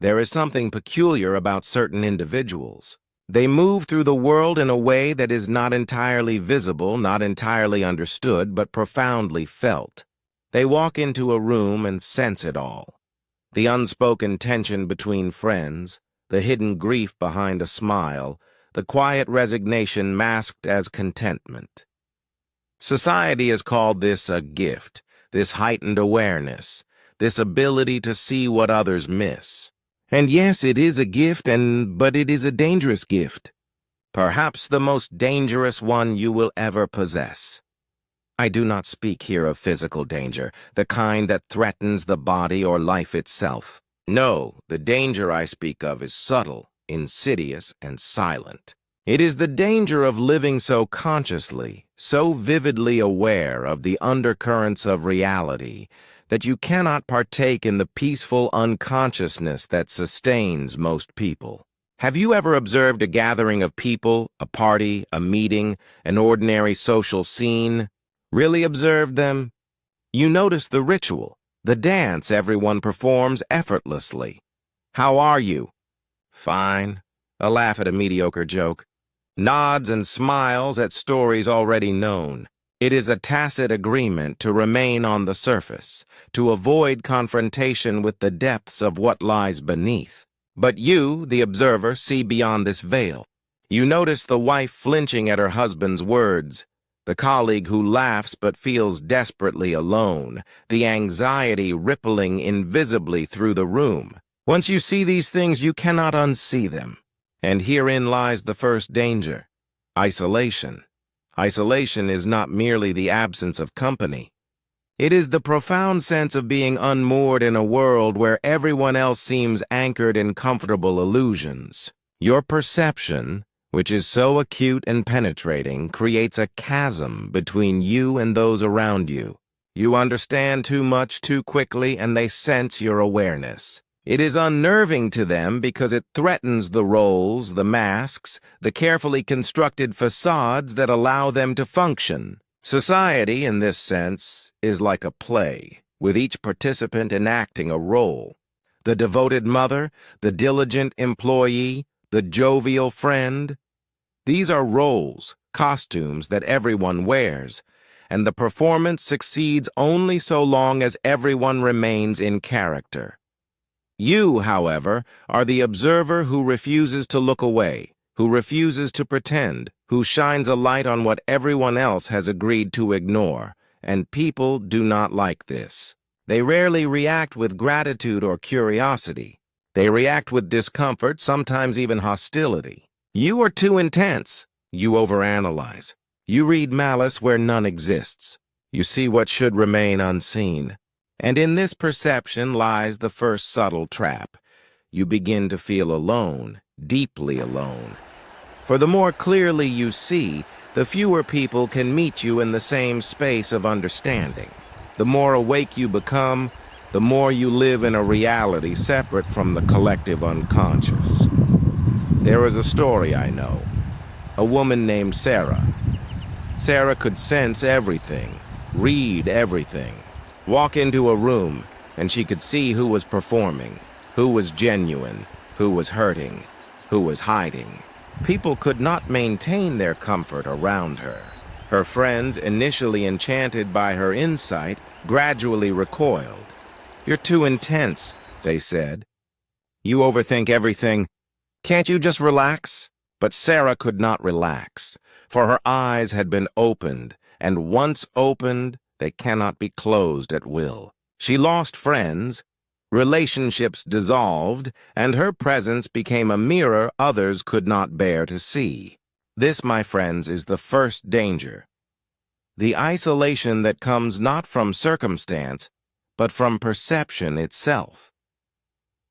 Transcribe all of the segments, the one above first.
There is something peculiar about certain individuals. They move through the world in a way that is not entirely visible, not entirely understood, but profoundly felt. They walk into a room and sense it all. The unspoken tension between friends, the hidden grief behind a smile, the quiet resignation masked as contentment. Society has called this a gift, this heightened awareness, this ability to see what others miss. And yes, it is a gift, but it is a dangerous gift. Perhaps the most dangerous one you will ever possess. I do not speak here of physical danger, the kind that threatens the body or life itself. No, the danger I speak of is subtle, insidious, and silent. It is the danger of living so consciously, so vividly aware of the undercurrents of reality, that you cannot partake in the peaceful unconsciousness that sustains most people. Have you ever observed a gathering of people, a party, a meeting, an ordinary social scene? Really observed them? You notice the ritual, the dance everyone performs effortlessly. How are you? Fine. A laugh at a mediocre joke. Nods and smiles at stories already known. It is a tacit agreement to remain on the surface, to avoid confrontation with the depths of what lies beneath. But you, the observer, see beyond this veil. You notice the wife flinching at her husband's words, the colleague who laughs but feels desperately alone, the anxiety rippling invisibly through the room. Once you see these things, you cannot unsee them. And herein lies the first danger: isolation. Isolation is not merely the absence of company. It is the profound sense of being unmoored in a world where everyone else seems anchored in comfortable illusions. Your perception, which is so acute and penetrating, creates a chasm between you and those around you. You understand too much too quickly, and they sense your awareness. It is unnerving to them because it threatens the roles, the masks, the carefully constructed facades that allow them to function. Society, in this sense, is like a play, with each participant enacting a role. The devoted mother, the diligent employee, the jovial friend. These are roles, costumes that everyone wears, and the performance succeeds only so long as everyone remains in character. You, however, are the observer who refuses to look away, who refuses to pretend, who shines a light on what everyone else has agreed to ignore, and people do not like this. They rarely react with gratitude or curiosity. They react with discomfort, sometimes even hostility. You are too intense. You overanalyze. You read malice where none exists. You see what should remain unseen. And in this perception lies the first subtle trap. You begin to feel alone, deeply alone. For the more clearly you see, the fewer people can meet you in the same space of understanding. The more awake you become, the more you live in a reality separate from the collective unconscious. There is a story I know. A woman named Sarah. Sarah could sense everything, read everything. Walk into a room, and she could see who was performing, who was genuine, who was hurting, who was hiding. People could not maintain their comfort around her. Her friends, initially enchanted by her insight, gradually recoiled. "You're too intense," they said. "You overthink everything. Can't you just relax?" But Sarah could not relax, for her eyes had been opened, and once opened, they cannot be closed at will. She lost friends, relationships dissolved, and her presence became a mirror others could not bear to see. This, my friends, is the first danger. The isolation that comes not from circumstance, but from perception itself.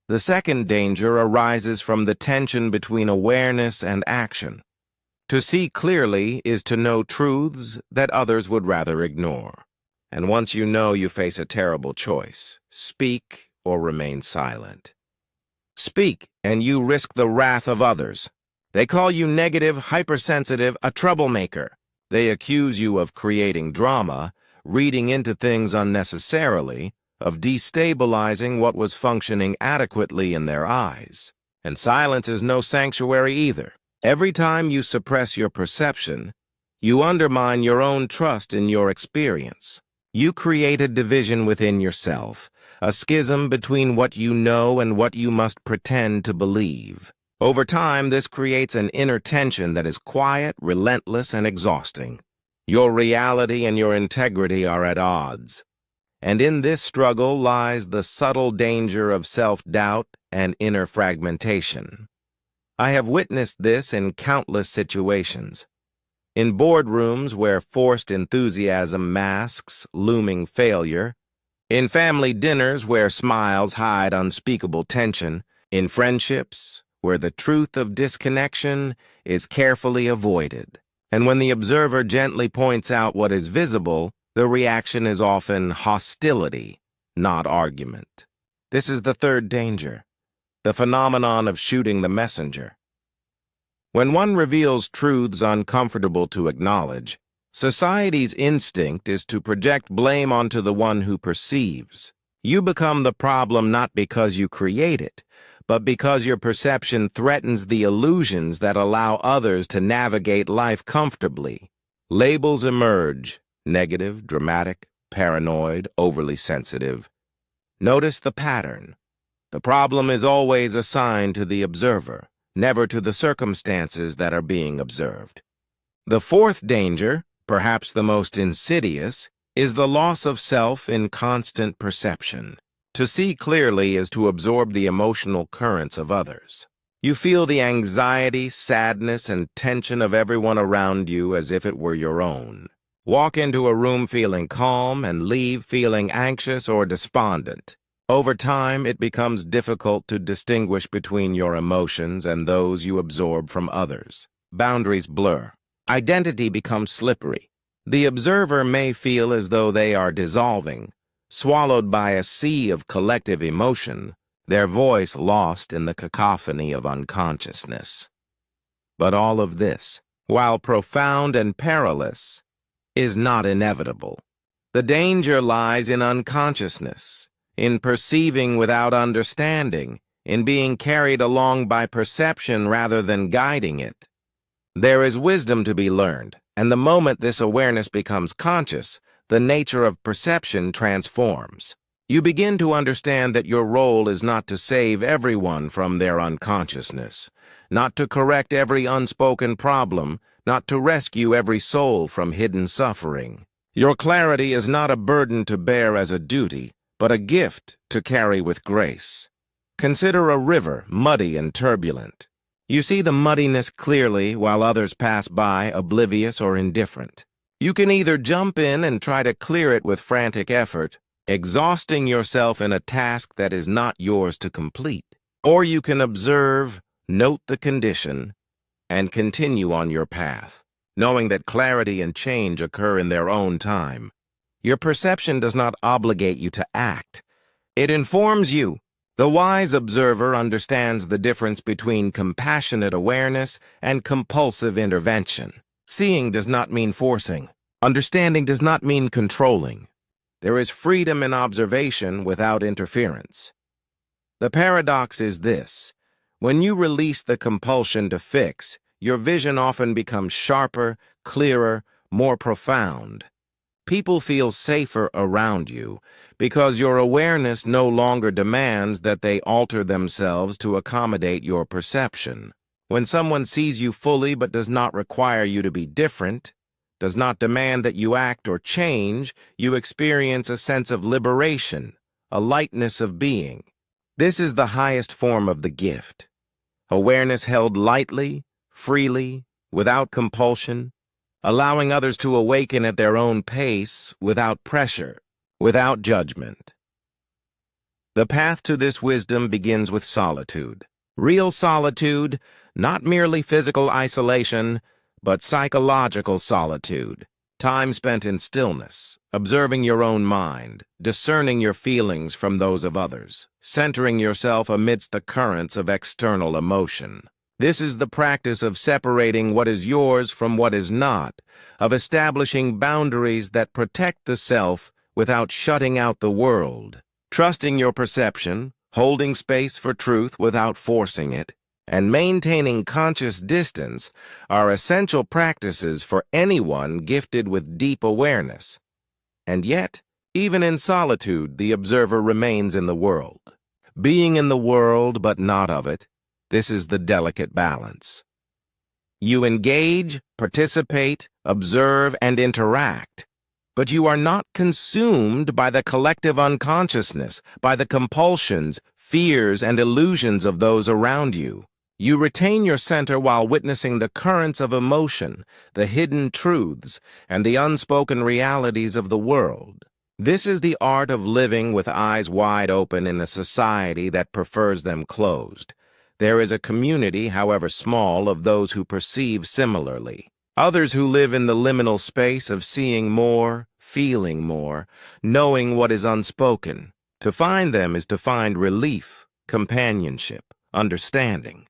The second danger arises from the tension between awareness and action. To see clearly is to know truths that others would rather ignore. And once you know, you face a terrible choice: speak or remain silent. Speak, and you risk the wrath of others. They call you negative, hypersensitive, a troublemaker. They accuse you of creating drama, reading into things unnecessarily, of destabilizing what was functioning adequately in their eyes. And silence is no sanctuary either. Every time you suppress your perception, you undermine your own trust in your experience. You create a division within yourself, a schism between what you know and what you must pretend to believe. Over time, this creates an inner tension that is quiet, relentless, and exhausting. Your reality and your integrity are at odds. And in this struggle lies the subtle danger of self-doubt and inner fragmentation. I have witnessed this in countless situations. In boardrooms where forced enthusiasm masks looming failure, in family dinners where smiles hide unspeakable tension, in friendships where the truth of disconnection is carefully avoided. And when the observer gently points out what is visible, the reaction is often hostility, not argument. This is the third danger, the phenomenon of shooting the messenger. When one reveals truths uncomfortable to acknowledge, society's instinct is to project blame onto the one who perceives. You become the problem not because you create it, but because your perception threatens the illusions that allow others to navigate life comfortably. Labels emerge: negative, dramatic, paranoid, overly sensitive. Notice the pattern. The problem is always assigned to the observer, never to the circumstances that are being observed. The fourth danger, perhaps the most insidious, is the loss of self in constant perception. To see clearly is to absorb the emotional currents of others. You feel the anxiety, sadness, and tension of everyone around you as if it were your own. Walk into a room feeling calm and leave feeling anxious or despondent. Over time, it becomes difficult to distinguish between your emotions and those you absorb from others. Boundaries blur. Identity becomes slippery. The observer may feel as though they are dissolving, swallowed by a sea of collective emotion, their voice lost in the cacophony of unconsciousness. But all of this, while profound and perilous, is not inevitable. The danger lies in unconsciousness, in perceiving without understanding, in being carried along by perception rather than guiding it. There is wisdom to be learned, and the moment this awareness becomes conscious, the nature of perception transforms. You begin to understand that your role is not to save everyone from their unconsciousness, not to correct every unspoken problem, not to rescue every soul from hidden suffering. Your clarity is not a burden to bear as a duty, but a gift to carry with grace. Consider a river, muddy and turbulent. You see the muddiness clearly while others pass by, oblivious or indifferent. You can either jump in and try to clear it with frantic effort, exhausting yourself in a task that is not yours to complete, or you can observe, note the condition, and continue on your path, knowing that clarity and change occur in their own time. Your perception does not obligate you to act. It informs you. The wise observer understands the difference between compassionate awareness and compulsive intervention. Seeing does not mean forcing. Understanding does not mean controlling. There is freedom in observation without interference. The paradox is this: when you release the compulsion to fix, your vision often becomes sharper, clearer, more profound. People feel safer around you because your awareness no longer demands that they alter themselves to accommodate your perception. When someone sees you fully but does not require you to be different, does not demand that you act or change, you experience a sense of liberation, a lightness of being. This is the highest form of the gift. Awareness held lightly, freely, without compulsion, allowing others to awaken at their own pace, without pressure, without judgment. The path to this wisdom begins with solitude. Real solitude, not merely physical isolation, but psychological solitude. Time spent in stillness, observing your own mind, discerning your feelings from those of others, centering yourself amidst the currents of external emotion. This is the practice of separating what is yours from what is not, of establishing boundaries that protect the self without shutting out the world. Trusting your perception, holding space for truth without forcing it, and maintaining conscious distance are essential practices for anyone gifted with deep awareness. And yet, even in solitude, the observer remains in the world. Being in the world but not of it, this is the delicate balance. You engage, participate, observe, and interact, but you are not consumed by the collective unconsciousness, by the compulsions, fears, and illusions of those around you. You retain your center while witnessing the currents of emotion, the hidden truths, and the unspoken realities of the world. This is the art of living with eyes wide open in a society that prefers them closed. There is a community, however small, of those who perceive similarly. Others who live in the liminal space of seeing more, feeling more, knowing what is unspoken. To find them is to find relief, companionship, understanding.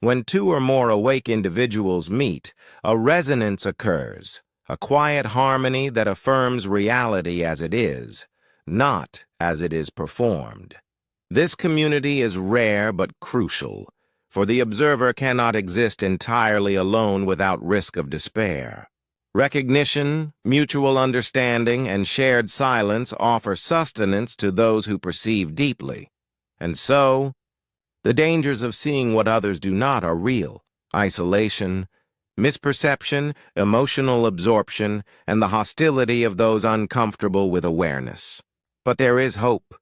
When two or more awake individuals meet, a resonance occurs, a quiet harmony that affirms reality as it is, not as it is performed. This community is rare but crucial, for the observer cannot exist entirely alone without risk of despair. Recognition, mutual understanding, and shared silence offer sustenance to those who perceive deeply. And so, the dangers of seeing what others do not are real: isolation, misperception, emotional absorption, and the hostility of those uncomfortable with awareness. But there is hope.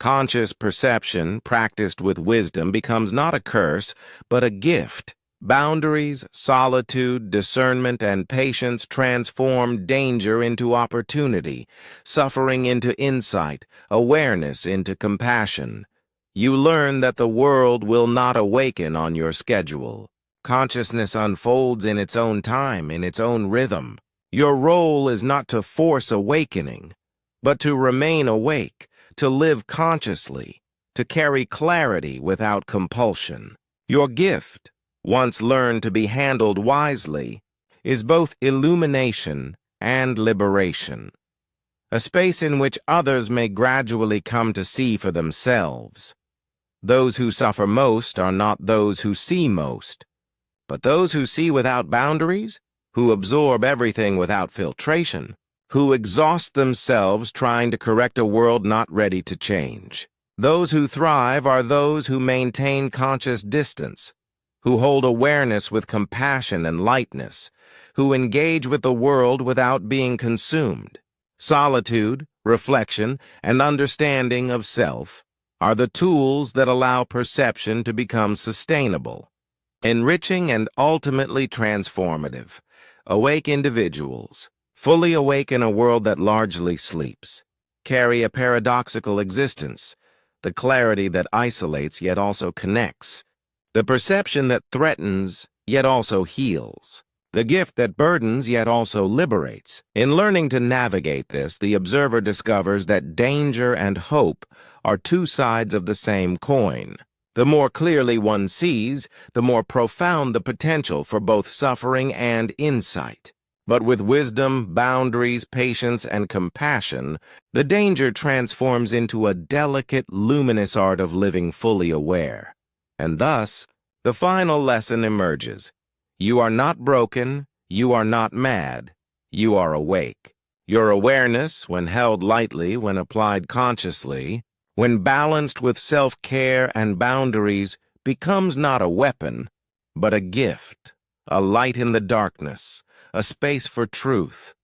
Conscious perception, practiced with wisdom, becomes not a curse, but a gift. Boundaries, solitude, discernment, and patience transform danger into opportunity, suffering into insight, awareness into compassion. You learn that the world will not awaken on your schedule. Consciousness unfolds in its own time, in its own rhythm. Your role is not to force awakening, but to remain awake, to live consciously, to carry clarity without compulsion. Your gift, once learned to be handled wisely, is both illumination and liberation, a space in which others may gradually come to see for themselves. Those who suffer most are not those who see most, but those who see without boundaries, who absorb everything without filtration, who exhaust themselves trying to correct a world not ready to change. Those who thrive are those who maintain conscious distance, who hold awareness with compassion and lightness, who engage with the world without being consumed. Solitude, reflection, and understanding of self are the tools that allow perception to become sustainable, enriching, and ultimately transformative. Awake individuals, fully awake in a world that largely sleeps, carry a paradoxical existence, the clarity that isolates yet also connects, the perception that threatens yet also heals, the gift that burdens yet also liberates. In learning to navigate this, the observer discovers that danger and hope are two sides of the same coin. The more clearly one sees, the more profound the potential for both suffering and insight. But with wisdom, boundaries, patience, and compassion, the danger transforms into a delicate, luminous art of living fully aware. And thus, the final lesson emerges. You are not broken, you are not mad, you are awake. Your awareness, when held lightly, when applied consciously, when balanced with self-care and boundaries, becomes not a weapon, but a gift, a light in the darkness, a space for truth,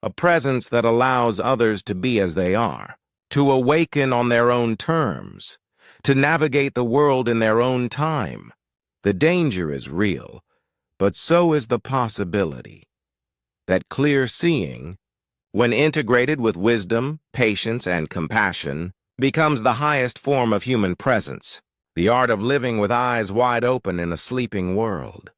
a presence that allows others to be as they are, to awaken on their own terms, to navigate the world in their own time. The danger is real, but so is the possibility that clear seeing, when integrated with wisdom, patience, and compassion, becomes the highest form of human presence, the art of living with eyes wide open in a sleeping world.